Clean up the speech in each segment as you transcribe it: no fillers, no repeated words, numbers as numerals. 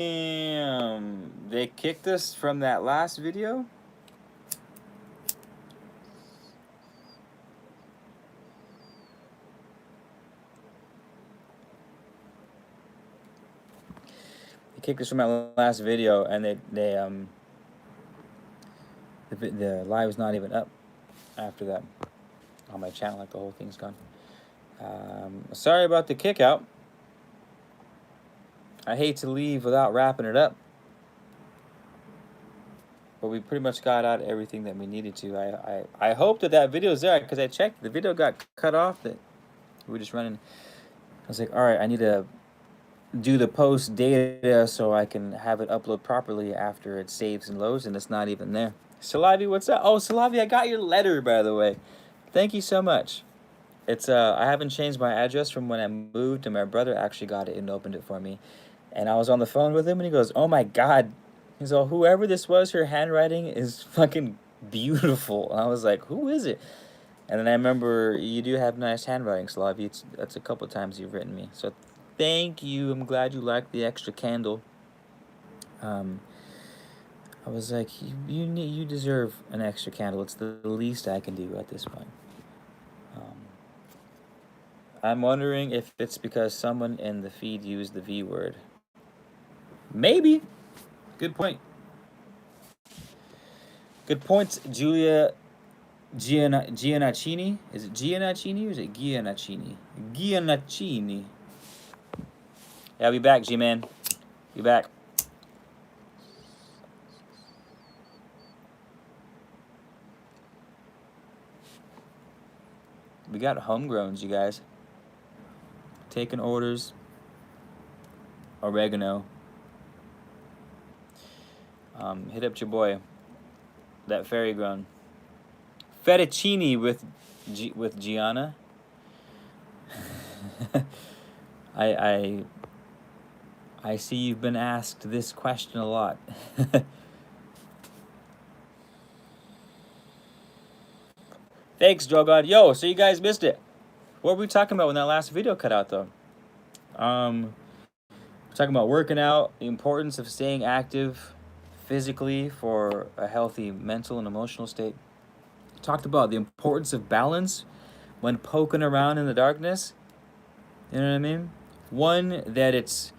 They kicked us from that last video? They kicked us from that last video, and the live was not even up after that on my channel. Like, the whole thing's gone. Sorry about the kick out. I hate to leave without wrapping it up, but we pretty much got out everything that we needed to. I hope that video's there, because I checked. The video got cut off. That we were just running. I was like, all right, I need to do the post data so I can have it upload properly after it saves and loads, and it's not even there. Salavi, what's up? Oh, Salavi, I got your letter, by the way. Thank you so much. It's I haven't changed my address from when I moved, and my brother actually got it and opened it for me. And I was on the phone with him, and he goes, "Oh my God." He's all, "Whoever this was, her handwriting is fucking beautiful." And I was like, "Who is it?" And then I remember, you do have nice handwriting, Slavi. That's a couple times you've written me. So thank you. I'm glad you liked the extra candle. I was like, you deserve an extra candle. It's the least I can do at this point. I'm wondering if it's because someone in the feed used the V word. Maybe. Good point. Good points, Julia Giannacini. Is it Giannacini or is it Giannacini? Giannacini. Yeah, I'll be back, G-Man. Be back. We got homegrowns, you guys. Taking orders. Oregano. Hit up your boy. That fairy grown. Fettuccine with Gianna. I see you've been asked this question a lot. Thanks, Drogon. Yo, so you guys missed it. What were we talking about when that last video cut out, though? We're talking about working out, the importance of staying active physically for a healthy mental and emotional state. Talked about the importance of balance when poking around in the darkness. You know what I mean? One, that it's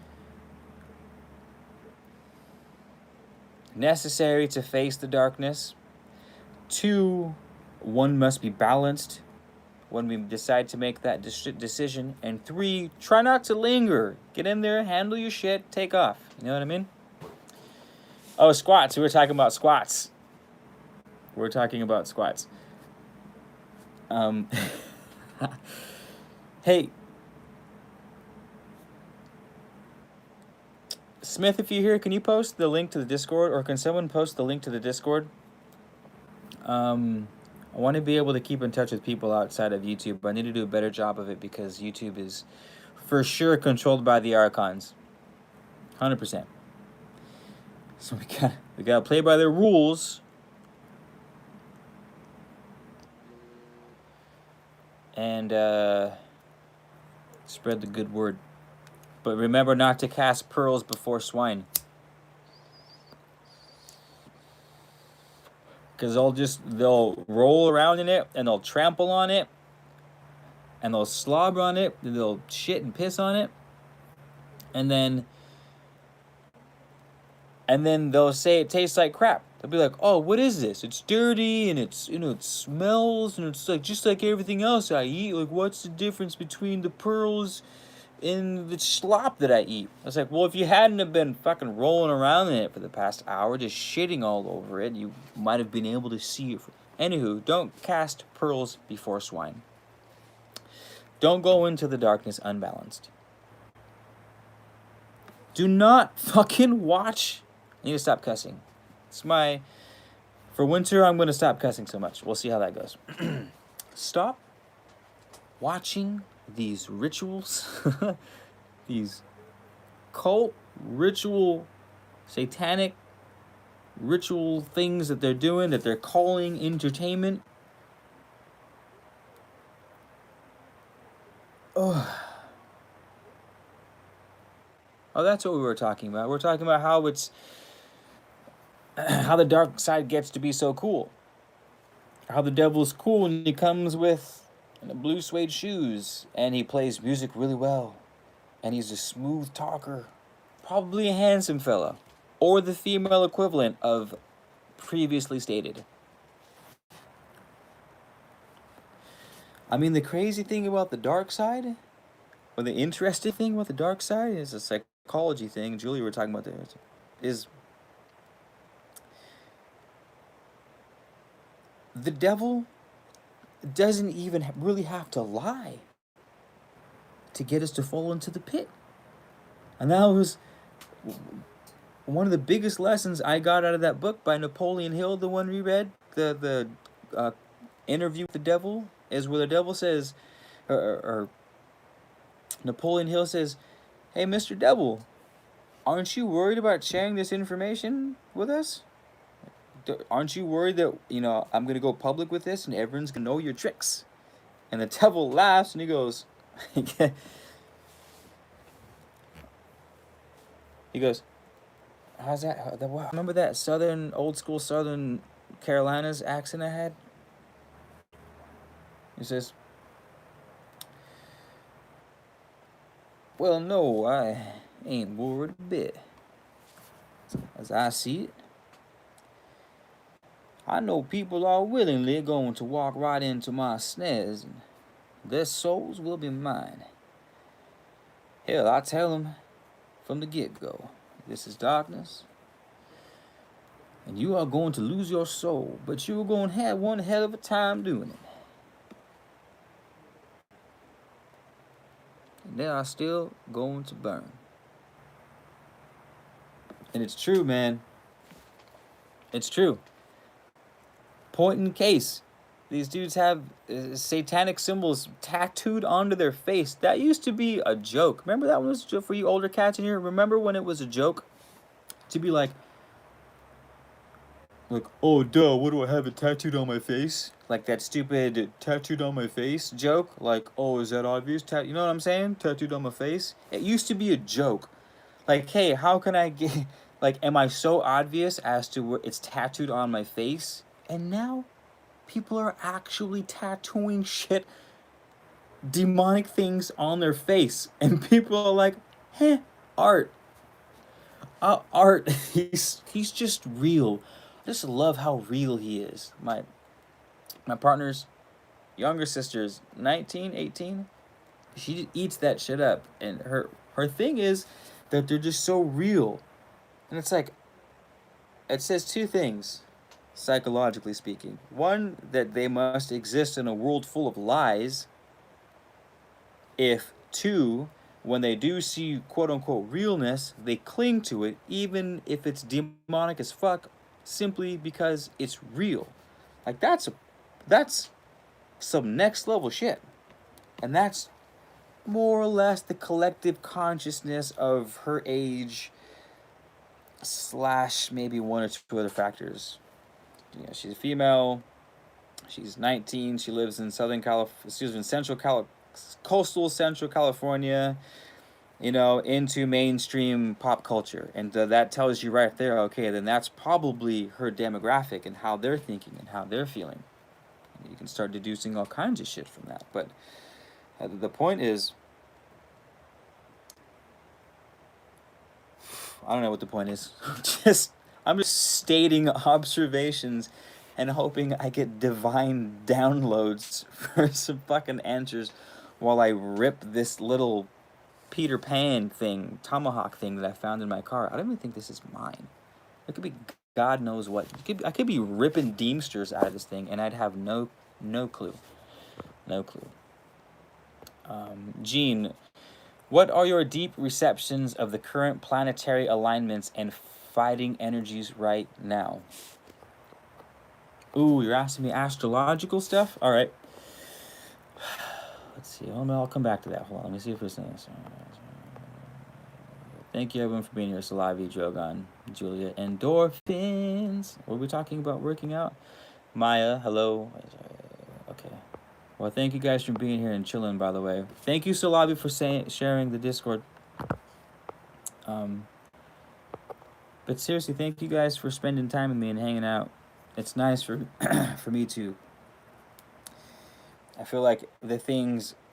necessary to face the darkness. Two, one must be balanced when we decide to make that decision. And three, try not to linger. Get in there, handle your shit, take off. You know what I mean? Oh, squats. We were talking about squats. We're talking about squats. Hey, Smith, if you're here, can you post the link to the Discord, or can someone post the link to the Discord? I want to be able to keep in touch with people outside of YouTube, but I need to do a better job of it because YouTube is for sure controlled by the archons. 100%. So we gotta play by their rules. And spread the good word. But remember not to cast pearls before swine. Because they'll roll around in it, and they'll trample on it, and they'll slobber on it, and they'll shit and piss on it. And then they'll say it tastes like crap. They'll be like, "Oh, what is this? It's dirty, and it's, it smells, and it's like just like everything else I eat. Like, what's the difference between the pearls in the slop that I eat?" I was like, well, if you hadn't have been fucking rolling around in it for the past hour, just shitting all over it, you might have been able to see it. Anywho, don't cast pearls before swine. Don't go into the darkness unbalanced. Do not fucking watch. I need to stop cussing. For winter, I'm going to stop cussing so much. We'll see how that goes. Stop watching these rituals, these cult ritual, satanic ritual things that they're doing, that they're calling entertainment. Oh. Oh, that's what we were talking about. We're talking about how it's how the dark side gets to be so cool. How the devil's cool and he comes with blue suede shoes and he plays music really well. And he's a smooth talker. Probably a handsome fella. Or the female equivalent of previously stated. I mean, the crazy thing about the dark side, or the interesting thing about the dark side, is a psychology thing. Julie, we're talking about this, is the devil doesn't even really have to lie to get us to fall into the pit. And that was one of the biggest lessons I got out of that book by Napoleon Hill, the one we read, the interview with the devil, is where the devil says, or Napoleon Hill says, "Hey, Mr. Devil, aren't you worried about sharing this information with us? Aren't you worried that, I'm going to go public with this and everyone's going to know your tricks?" And the devil laughs and he goes, how's that? Remember that old school Southern Carolinas accent I had? He says, "Well, no, I ain't worried a bit. As I see it, I know people are willingly going to walk right into my snares, and their souls will be mine. Hell, I tell them from the get-go, this is darkness, and you are going to lose your soul, but you are going to have one hell of a time doing it. And they are still going to burn." And it's true, man. It's true. Point in case. These dudes have satanic symbols tattooed onto their face. That used to be a joke. Remember that one was a joke for you older cats in here? Remember when it was a joke? To be like, "Oh, duh, what do I have it tattooed on my face?" Like that stupid tattooed on my face joke. Like, "Oh, is that obvious? You know what I'm saying? Tattooed on my face." It used to be a joke. Like, hey, how can I get... Like, am I so obvious as to where it's tattooed on my face? And now, people are actually tattooing shit, demonic things on their face. And people are like, art. Art. He's just real. I just love how real he is. My partner's younger sister's 19, 18. She eats that shit up. And her thing is that they're just so real. And it's like, it says two things, psychologically speaking. One, that they must exist in a world full of lies. If two, when they do see quote-unquote realness, they cling to it, even if it's demonic as fuck, simply because it's real. Like, that's some next level shit. And that's more or less the collective consciousness of her age, / maybe one or two other factors. She's a female. She's 19. She lives in coastal Central California. Into mainstream pop culture, and that tells you right there. Okay, then that's probably her demographic and how they're thinking and how they're feeling. And you can start deducing all kinds of shit from that. But the point is, I don't know what the point is. I'm just stating observations and hoping I get divine downloads for some fucking answers while I rip this little Peter Pan thing, tomahawk thing that I found in my car. I don't even think this is mine. It could be God knows what. I could be ripping Deemsters out of this thing and I'd have no clue. No clue. Gene, what are your deep receptions of the current planetary alignments and fighting energies right now? Ooh, you're asking me astrological stuff? All right. Let's see. I'll come back to that. Hold on. Let me see if there's anything. Thank you, everyone, for being here. Salavi, Drogon, Julia. Endorphins. What are we talking about? Working out? Maya, hello. Okay. Well, thank you guys for being here and chilling, by the way. Thank you, Salavi, for sharing the Discord. But seriously, thank you guys for spending time with me and hanging out. It's nice for for me to. I feel like the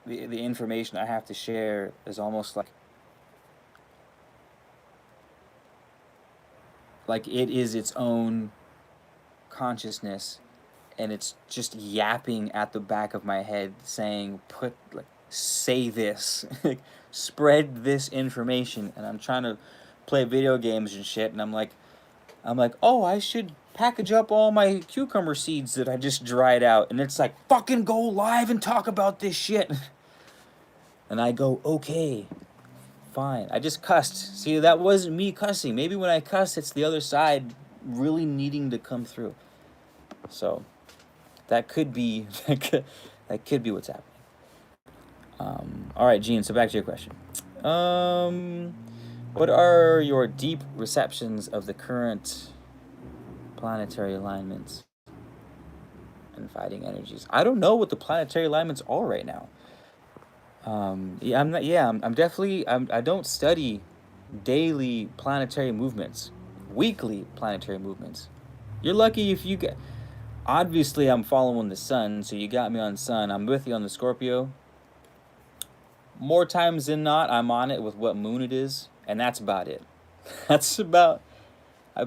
information I have to share is almost like it is its own consciousness, and it's just yapping at the back of my head saying, say this, spread this information. And I'm trying to play video games and shit, and I'm like, oh, I should package up all my cucumber seeds that I just dried out. And it's like, fucking go live and talk about this shit. And I go, okay, fine. I just cussed. See, that wasn't me cussing. Maybe when I cuss, it's the other side really needing to come through. So that could be that could be what's happening. All right, Gene. So back to your question. What are your deep receptions of the current planetary alignments and fighting energies? I don't know what the planetary alignments are right now. Yeah, I'm not. Yeah, I'm definitely. I don't study daily planetary movements, weekly planetary movements. You're lucky if you get. Obviously, I'm following the sun, so you got me on sun. I'm with you on the Scorpio. More times than not, I'm on it with what moon it is, and that's about it. That's about. I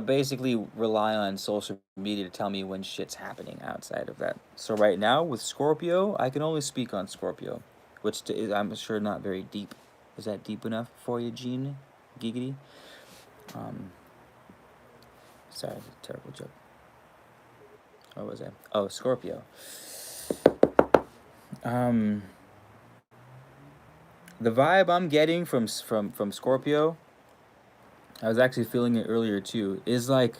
basically rely on social media to tell me when shit's happening outside of that. So right now with Scorpio, I can only speak on Scorpio, which is, I'm sure, not very deep. Is that deep enough for you, Gene? Giggity? Sorry, terrible joke. What was that? Oh, Scorpio. The vibe I'm getting from Scorpio, I was actually feeling it earlier too, is like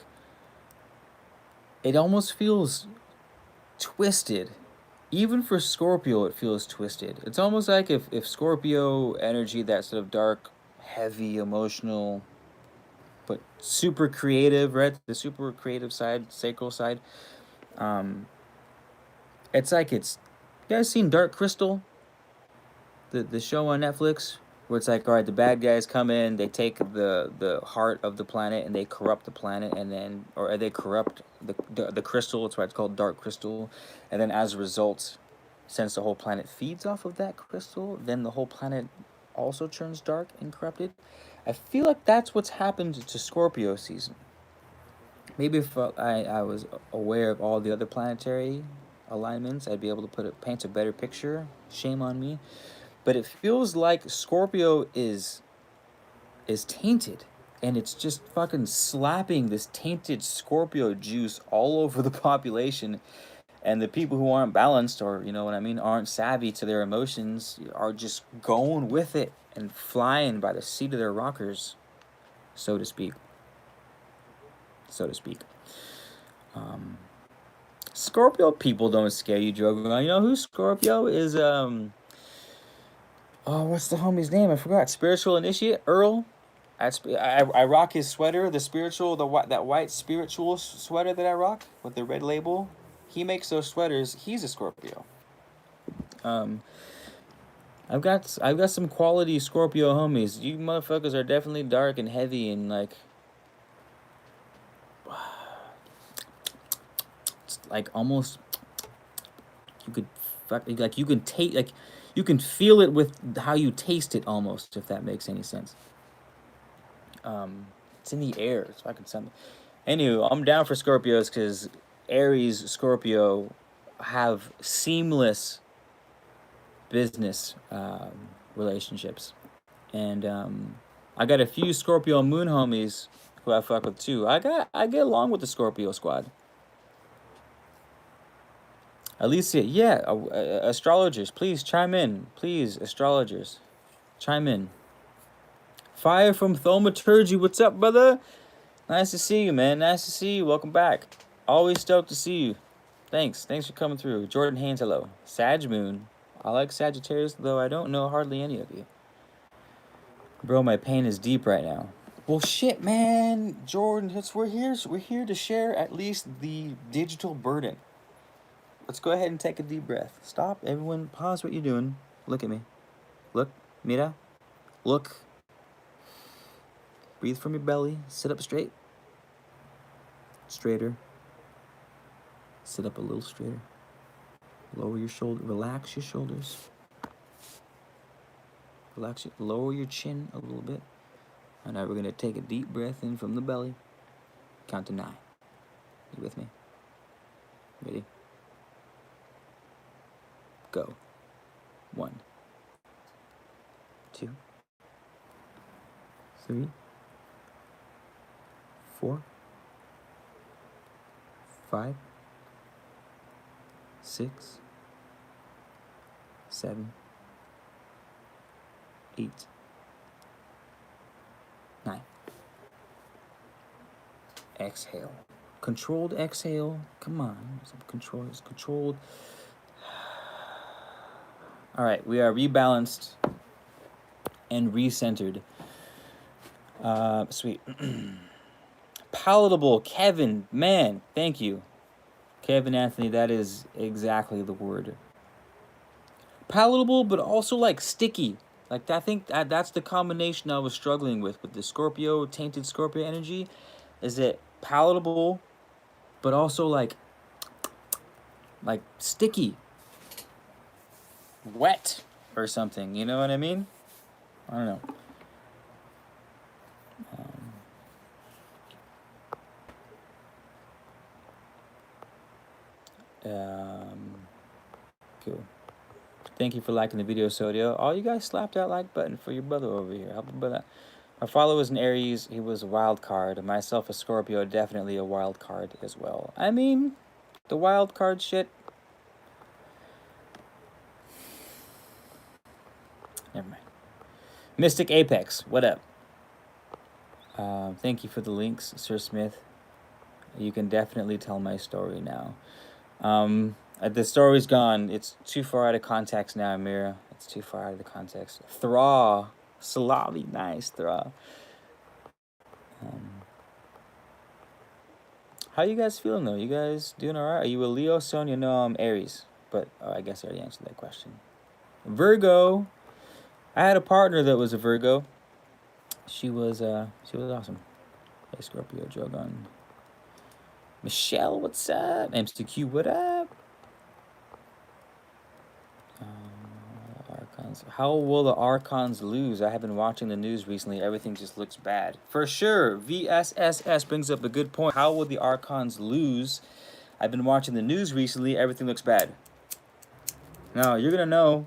it almost feels twisted. Even for Scorpio, it feels twisted. It's almost like if Scorpio energy, that sort of dark, heavy, emotional, but super creative, right? The super creative side, sacral side. It's like it's. You guys seen Dark Crystal? The show on Netflix, where it's like, all right, the bad guys come in, they take the heart of the planet and they corrupt the planet, and then or they corrupt the crystal. That's why it's called Dark Crystal, and then as a result, since the whole planet feeds off of that crystal, then the whole planet also turns dark and corrupted. I feel like that's what's happened to Scorpio season. Maybe if I was aware of all the other planetary alignments, I'd be able to paint a better picture. Shame on me. But it feels like Scorpio is tainted, and it's just fucking slapping this tainted Scorpio juice all over the population. And the people who aren't balanced, or you know what I mean, aren't savvy to their emotions, are just going with it and flying by the seat of their rockers, so to speak. Scorpio people don't scare you, Drogo. You know who Scorpio is? Oh, what's the homie's name? I forgot. Spiritual Initiate Earl. I rock his sweater, the spiritual, that white spiritual sweater that I rock with the red label. He makes those sweaters. He's a Scorpio. I've got some quality Scorpio homies. You motherfuckers are definitely dark and heavy and like. It's like almost. You could, like you can taste, like you can feel it with how you taste it almost, if that makes any sense. It's in the air. It's fucking something. Anyway, I'm down for Scorpios because Aries, Scorpio have seamless business relationships, and I got a few Scorpio moon homies who I fuck with too. I get along with the Scorpio squad. Alicia, yeah, astrologers, please chime in. Please, astrologers, chime in. Fire from Thaumaturgy, what's up, brother? Nice to see you, man. Nice to see you. Welcome back. Always stoked to see you. Thanks for coming through. Jordan Haynes, hello. Sag Moon. I like Sagittarius, though I don't know hardly any of you. Bro, my pain is deep right now. Well, shit, man. Jordan, we're here to share at least the digital burden. Let's go ahead and take a deep breath. Stop. Everyone, pause what you're doing. Look at me. Look. Mira. Look. Breathe from your belly. Sit up straight. Straighter. Sit up a little straighter. Lower your shoulder. Relax your shoulders. Relax it. Lower your chin a little bit. And now we're going to take a deep breath in from the belly. Count to 9. You with me? Ready? Go. 1, 2, 3, 4, 5, 6, 7, 8, 9. Exhale. Controlled exhale. Come on. Some control is controlled. All right, we are rebalanced and recentered. Sweet. Palatable, Kevin, man, thank you. Kevin Anthony, that is exactly the word. Palatable, but also like sticky. Like I think that's the combination I was struggling with the Scorpio, tainted Scorpio energy. Is it palatable, but also like sticky, wet or something, you know what I mean? I don't know. Cool. Thank you for liking the video, Sodio. Oh, you guys slapped that like button for your brother over here. Help him brother. My father was an Aries. He was a wild card. Myself, a Scorpio, definitely a wild card as well. I mean, the wild card shit. Never mind. Mystic Apex, what up? Thank you for the links, Sir Smith. You can definitely tell my story now. The story's gone. It's too far out of context now, Amira. It's too far out of the context. Thraw. Salavi. Nice, Thraw. How you guys feeling, though? You guys doing all right? Are you a Leo, Sonia? No, I'm Aries. But I guess I already answered that question. Virgo. I had a partner that was a Virgo. She was awesome. Hey, Scorpio, Drogon. Michelle, what's up? MCQ, what up? Archons. How will the Archons lose? I have been watching the news recently. Everything just looks bad. For sure. VSSS brings up a good point. How will the Archons lose? I've been watching the news recently. Everything looks bad. Now, you're going to know.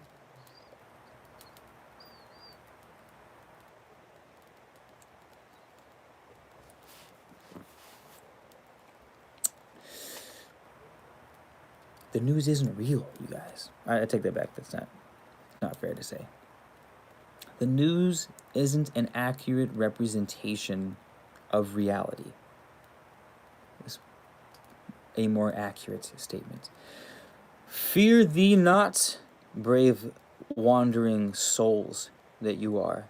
The news isn't real, you guys. I take that back. That's not fair to say. The news isn't an accurate representation of reality. It's a more accurate statement. Fear thee not, brave wandering souls that you are,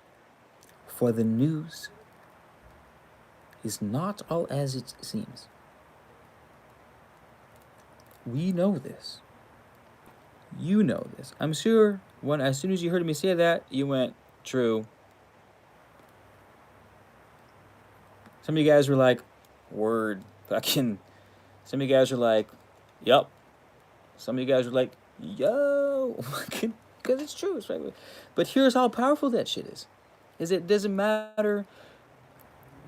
for the news is not all as it seems. We know this. You know this. I'm sure as soon as you heard me say that, you went, true. Some of you guys were like, word, fucking. Some of you guys were like, yup. Some of you guys were like, yo. Because it's true. It's right. But here's how powerful that shit is it doesn't matter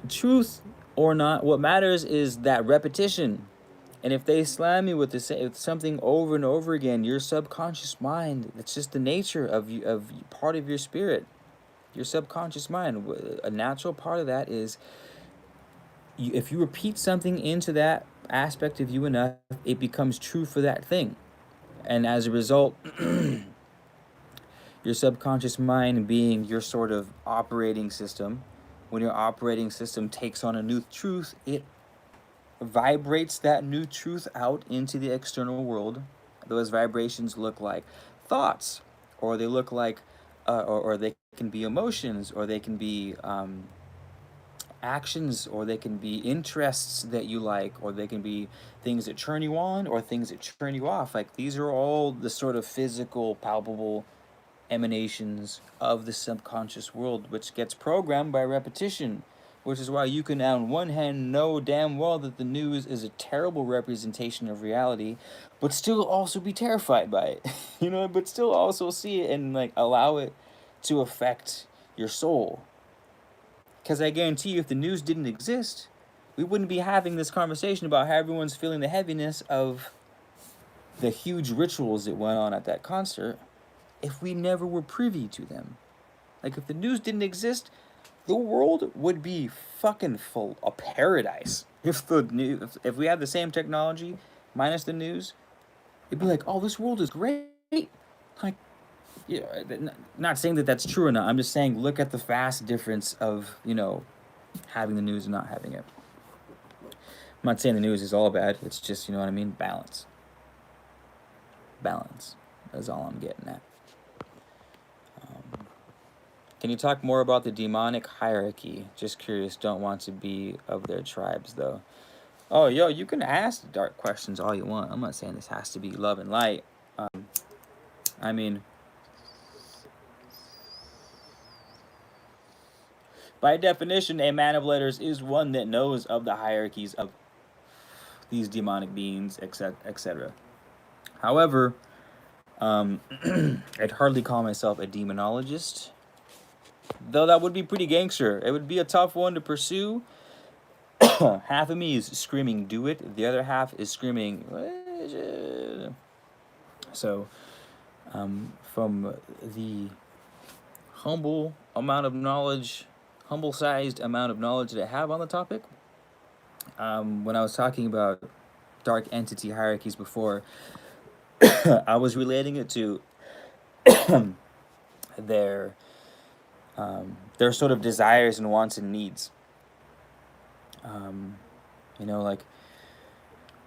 truth or not. What matters is that repetition. And if they slam you with something over and over again, your subconscious mind, it's just the nature of part of your spirit, your subconscious mind. A natural part of that is, if you repeat something into that aspect of you enough, it becomes true for that thing. And as a result, your subconscious mind being your sort of operating system, when your operating system takes on a new truth, it vibrates that new truth out into the external world. Those vibrations look like thoughts, or they look like, or they can be emotions, or they can be actions, or they can be interests that you like, or they can be things that turn you on, or things that turn you off. Like, these are all the sort of physical, palpable emanations of the subconscious world, which gets programmed by repetition. which is why you can, on one hand, know damn well that the news is a terrible representation of reality, but still also be terrified by it, you know, but still also see it and like allow it to affect your soul. Because I guarantee you, if the news didn't exist, we wouldn't be having this conversation about how everyone's feeling the heaviness of the huge rituals that went on at that concert if we never were privy to them. Like, if the news didn't exist, the world would be fucking full of paradise. If we had the same technology minus the news, it'd be like, oh, this world is great. Like, yeah, not saying that that's true or not. I'm just saying, look at the vast difference of, you know, having the news and not having it. I'm not saying the news is all bad. It's just, you know what I mean? Balance. Balance. That's all I'm getting at. Can you talk more about the demonic hierarchy? Just curious. Don't want to be of their tribes, though. Oh, yo, you can ask dark questions all you want. I'm not saying this has to be love and light. I mean, by definition, a man of letters is one that knows of the hierarchies of these demonic beings, etc. However, I'd hardly call myself a demonologist, though that would be pretty gangster. It would be a tough one to pursue. Half of me is screaming, do it. The other half is screaming, so, from the humble sized amount of knowledge that I have on the topic, when I was talking about dark entity hierarchies before, I was relating it to their sort of desires and wants and needs. You know, like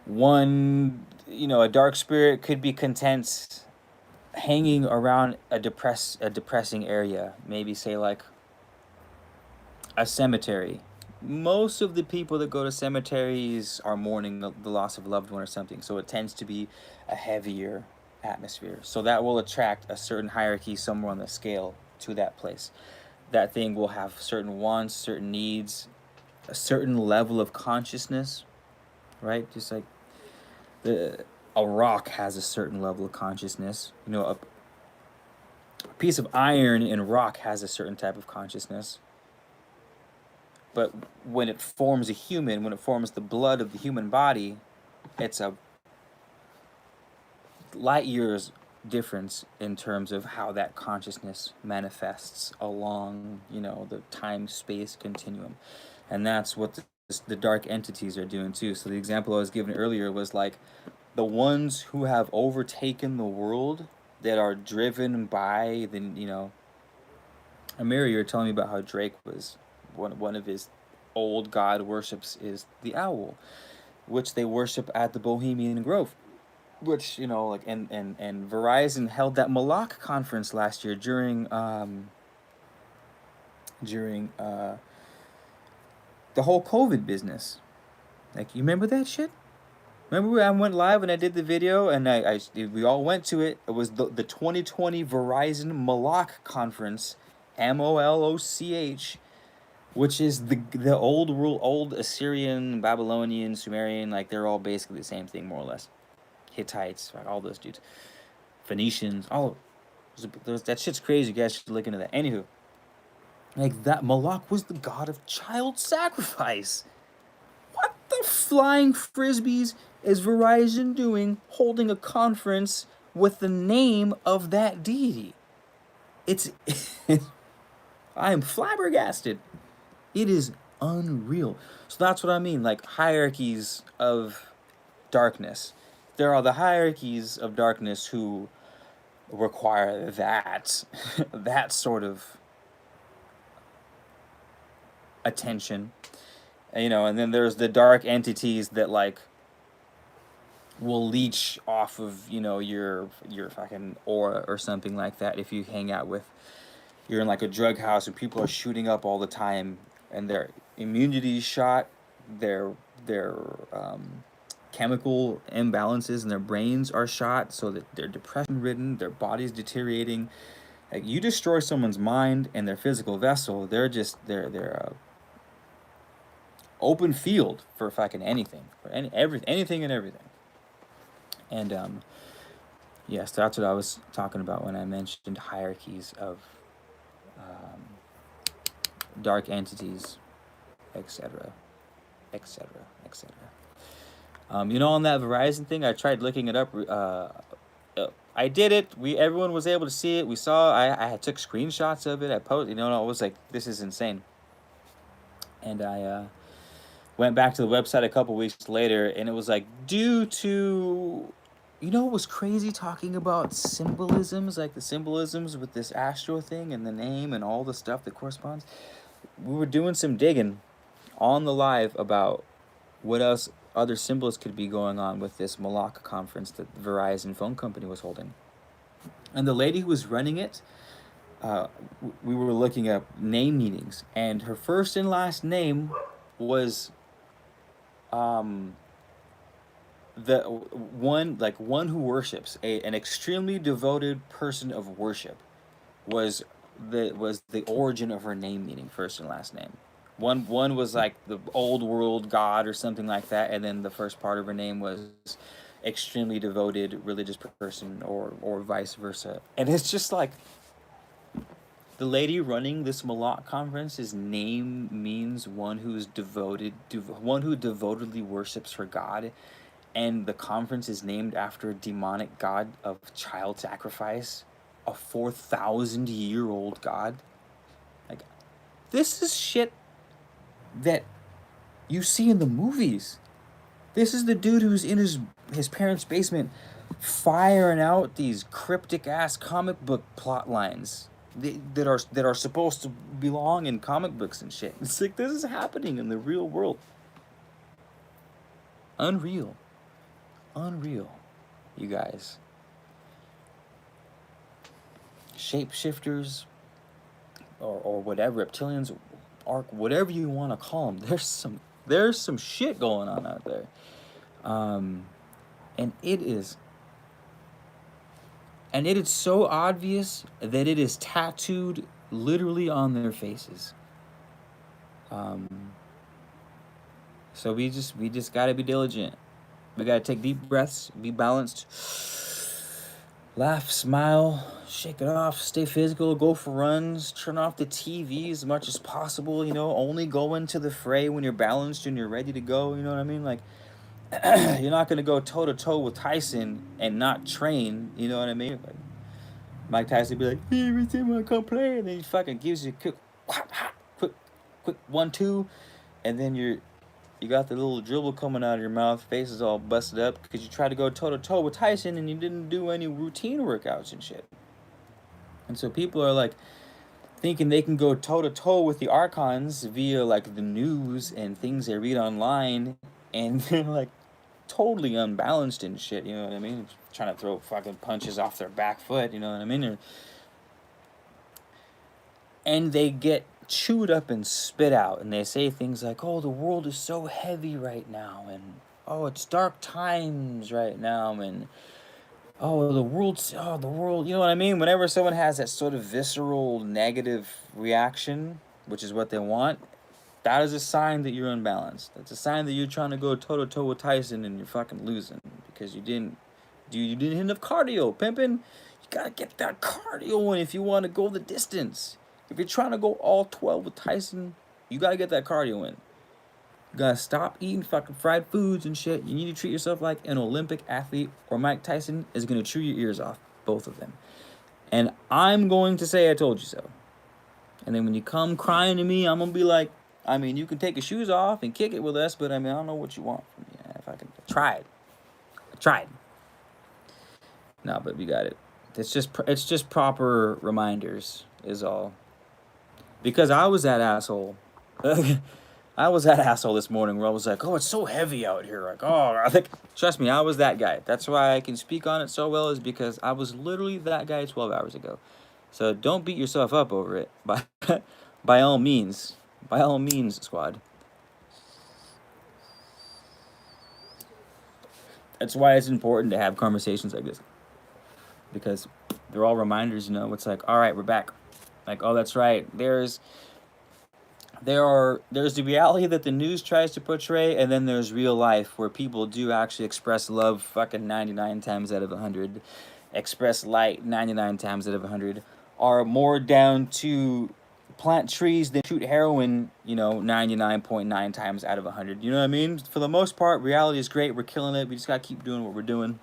a dark spirit could be content hanging around a depressing area, maybe say like a cemetery. Most of the people that go to cemeteries are mourning the loss of a loved one or something, so it tends to be a heavier atmosphere. So that will attract a certain hierarchy somewhere on the scale to that place. That thing will have certain wants, certain needs, a certain level of consciousness, right? Just like a rock has a certain level of consciousness. You know, a piece of iron in rock has a certain type of consciousness. But when it forms a human, when it forms the blood of the human body, it's a light years difference in terms of how that consciousness manifests along, you know, the time-space continuum. And that's what the dark entities are doing too. So the example I was given earlier was like the ones who have overtaken the world, that are driven by the, you know, Amir, you were telling me about how Drake was one of his old god worships is the owl, which they worship at the Bohemian Grove, which, you know, like, and Verizon held that Malak conference last year during the whole COVID business. Like, you remember that shit? Remember I went live and I did the video and we all went to it. It was the 2020 Verizon Malak conference, MOLOCH, which is the old Assyrian, Babylonian, Sumerian, like they're all basically the same thing more or less. Hittites, right, all those dudes. Phoenicians, all that shit's crazy. You guys should look into that. Anywho, like that Moloch was the god of child sacrifice. What the flying frisbees is Verizon doing holding a conference with the name of that deity? It's I am flabbergasted. It is unreal. So that's what I mean, like hierarchies of darkness. There are the hierarchies of darkness who require that that sort of attention, you know, and then there's the dark entities that like will leech off of, you know, your fucking aura or something like that. If you hang out with, you're in like a drug house and people are shooting up all the time and their immunity is shot, their chemical imbalances in their brains are shot, so that they're depression ridden, their body's deteriorating. Like, you destroy someone's mind and their physical vessel, they're open field for fucking anything, for anything and everything. And yes, that's what I was talking about when I mentioned hierarchies of um, dark entities, etc., etc., etc. You know, on that Verizon thing, I tried looking it up. I did it. Everyone was able to see it. We saw. I took screenshots of it. I posted. You know, I was like, this is insane. And I went back to the website a couple weeks later, and it was like, due to, you know, what was crazy talking about symbolisms, like the symbolisms with this astro thing and the name and all the stuff that corresponds. We were doing some digging on the live about what else other symbols could be going on with this Malacca conference that Verizon phone company was holding. And the lady who was running it, we were looking up name meanings, and her first and last name was the one who worships, an extremely devoted person of worship, was the origin of her name meaning, first and last name. One was like the old world god or something like that, and then the first part of her name was extremely devoted religious person, or vice versa. And it's just like, the lady running this Malak conference, his name means one who is devoted, one who devotedly worships her god, and the conference is named after a demonic god of child sacrifice, a 4,000-year-old god. Like, this is shit that you see in the movies. This is the dude who's in his parents' basement firing out these cryptic ass comic book plot lines that are supposed to belong in comic books and shit. It's like, this is happening in the real world. Unreal, you guys. Shapeshifters, or whatever, reptilians, or whatever you want to call them. There's some shit going on out there, and it is so obvious that it is tattooed literally on their faces. So we just gotta be diligent. We gotta take deep breaths, be balanced, laugh, smile, shake it off, stay physical, go for runs, turn off the TV as much as possible. You know, only go into the fray when you're balanced and you're ready to go. You know what I mean? Like, you're not gonna go toe to toe with Tyson and not train. You know what I mean? Like, Mike Tyson be like, "Hey, every time I come play," and then he fucking gives you a quick 1-2, and then you got the little dribble coming out of your mouth, face is all busted up because you tried to go toe to toe with Tyson and you didn't do any routine workouts and shit. And so people are like thinking they can go toe to toe with the archons via like the news and things they read online, and they're like totally unbalanced and shit. You know what I mean? Trying to throw fucking punches off their back foot. You know what I mean? And they get chewed up and spit out, and they say things like, "Oh, the world is so heavy right now," and "Oh, it's dark times right now," and "Oh, the world," you know what I mean? Whenever someone has that sort of visceral negative reaction, which is what they want, that is a sign that you're unbalanced. That's a sign that you're trying to go toe to toe with Tyson and you're fucking losing because you didn't hit enough cardio, pimping. You gotta get that cardio in if you want to go the distance. If you're trying to go all 12 with Tyson, you gotta get that cardio in. You gotta stop eating fucking fried foods and shit. You need to treat yourself like an Olympic athlete, or Mike Tyson is gonna chew your ears off, both of them. And I'm going to say I told you so. And then when you come crying to me, I'm gonna be like, I mean, you can take your shoes off and kick it with us, but I mean, I don't know what you want from me. If I tried. No, but we got it. It's just proper reminders is all. Because I was that asshole. I was that asshole this morning where I was like, "Oh, it's so heavy out here." Like, oh, I think, trust me, I was that guy. That's why I can speak on it so well, is because I was literally that guy 12 hours ago. So don't beat yourself up over it. By all means, squad. That's why it's important to have conversations like this, because they're all reminders. You know, it's like, all right, we're back. Like, oh, that's right. There's there's the reality that the news tries to portray, and then there's real life where people do actually express love fucking 99 times out of 100, express light 99 times out of 100, are more down to plant trees than shoot heroin, 99.9 times out of 100. You know what I mean? For the most part, reality is great. We're killing it. We just got to keep doing what we're doing.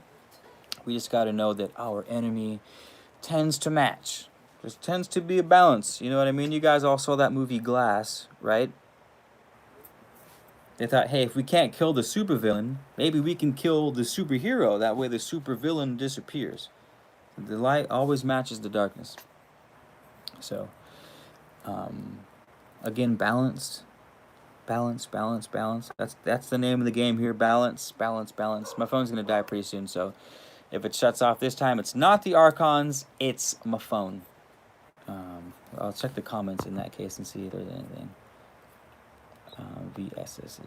We just got to know that our enemy tends to match. There tends to be a balance. You know what I mean? You guys all saw that movie Glass, right? They thought, hey, if we can't kill the supervillain, maybe we can kill the superhero. That way the supervillain disappears. The light always matches the darkness. So, again, balance. Balance. That's the name of the game here. Balance. My phone's going to die pretty soon, so if it shuts off this time, it's not the archons, it's my phone. I'll check the comments in that case and see if there's anything. VSS is it.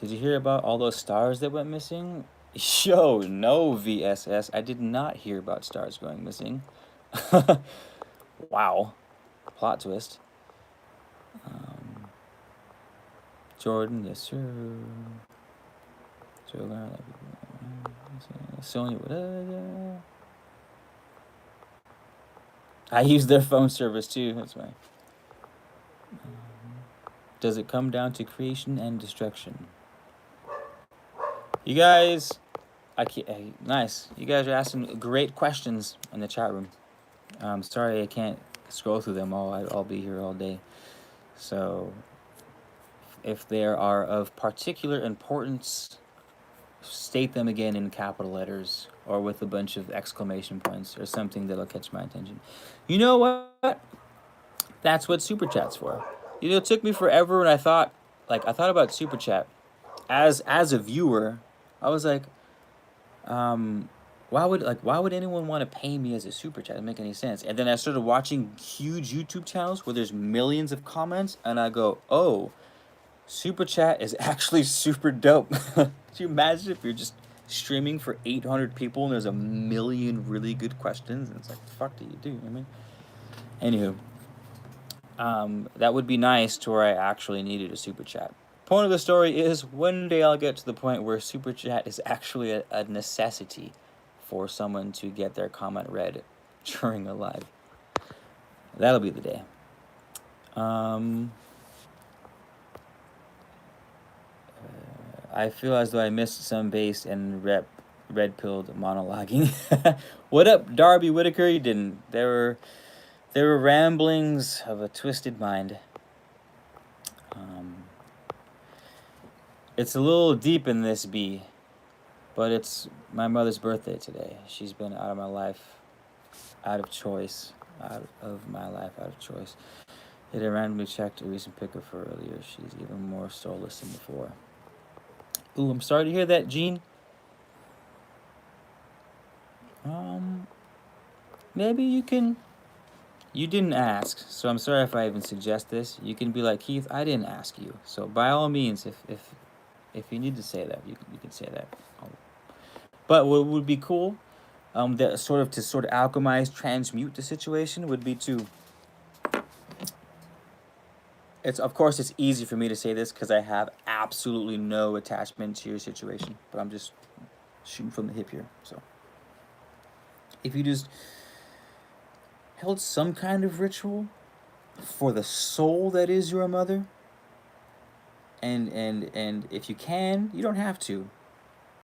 Did you hear about all those stars that went missing? Yo, no, VSS. I did not hear about stars going missing. Wow. Plot twist. Jordan, yes, sir. Sonya, what? I use their phone service too. That's why. Does it come down to creation and destruction? You guys, nice. You guys are asking great questions in the chat room. I'm sorry I can't scroll through them all. I'll be here all day. So, if there are of particular importance, state them again in capital letters or with a bunch of exclamation points or something that'll catch my attention. You know what? That's what Super Chat's for. It took me forever when I thought about Super Chat. As a viewer, I was like, why would anyone want to pay me as a Super Chat? It doesn't make any sense. And then I started watching huge YouTube channels where there's millions of comments, and I go, oh, Super Chat is actually super dope. Could you imagine if you're just streaming for 800 people and there's a million really good questions? And it's like, the fuck do you do? I mean, anywho, that would be nice to where I actually needed a Super Chat. Point of the story is one day I'll get to the point where Super Chat is actually a necessity for someone to get their comment read during a live. That'll be the day. I feel as though I missed some base and red-pilled monologuing. What up, Darby Whitaker? You didn't. There were ramblings of a twisted mind. It's a little deep in this, B, but it's my mother's birthday today. She's been out of my life, out of choice. It had randomly checked a recent pickup for earlier. She's even more soulless than before. Ooh, I'm sorry to hear that, Gene. Maybe you can... You didn't ask, so I'm sorry if I even suggest this. You can be like, Keith, I didn't ask you. So by all means, if you need to say that, you can say that. But what would be cool, that sort of alchemize, transmute the situation would be to... Of course, it's easy for me to say this because I have absolutely no attachment to your situation. But I'm just shooting from the hip here. So, if you just held some kind of ritual for the soul that is your mother, and if you can, you don't have to,